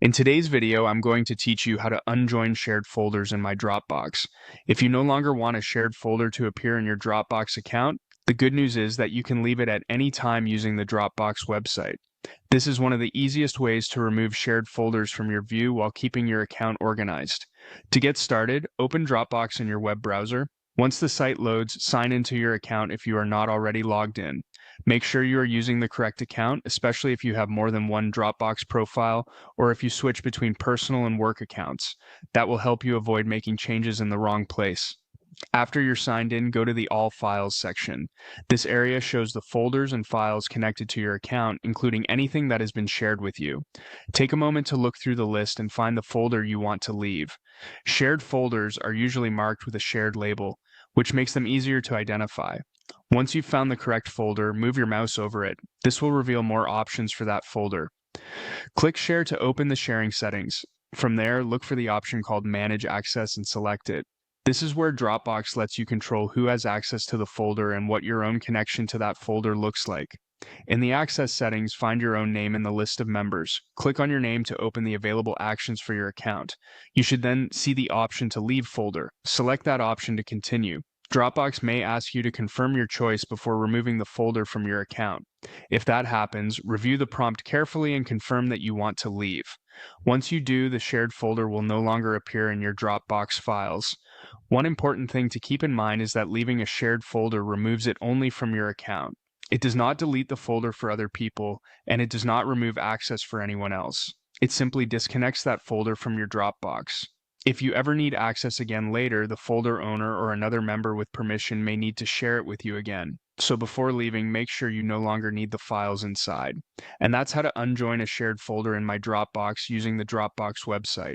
In today's video, I'm going to teach you how to unjoin shared folders in my Dropbox. If you no longer want a shared folder to appear in your Dropbox account, the good news is that you can leave it at any time using the Dropbox website. This is one of the easiest ways to remove shared folders from your view while keeping your account organized. To get started, open Dropbox in your web browser. Once the site loads, sign into your account if you are not already logged in. Make sure you are using the correct account, especially if you have more than one Dropbox profile or if you switch between personal and work accounts. That will help you avoid making changes in the wrong place. After you're signed in, go to the All Files section. This area shows the folders and files connected to your account, including anything that has been shared with you. Take a moment to look through the list and find the folder you want to leave. Shared folders are usually marked with a shared label, which makes them easier to identify. Once you've found the correct folder, move your mouse over it. This will reveal more options for that folder. Click Share to open the sharing settings. From there, look for the option called Manage Access and select it. This is where Dropbox lets you control who has access to the folder and what your own connection to that folder looks like. In the access settings, find your own name in the list of members. Click on your name to open the available actions for your account. You should then see the option to leave folder. Select that option to continue. Dropbox may ask you to confirm your choice before removing the folder from your account. If that happens, review the prompt carefully and confirm that you want to leave. Once you do, the shared folder will no longer appear in your Dropbox files. One important thing to keep in mind is that leaving a shared folder removes it only from your account. It does not delete the folder for other people, and it does not remove access for anyone else. It simply disconnects that folder from your Dropbox. If you ever need access again later, the folder owner or another member with permission may need to share it with you again. So before leaving, make sure you no longer need the files inside. And that's how to unjoin a shared folder in my Dropbox using the Dropbox website.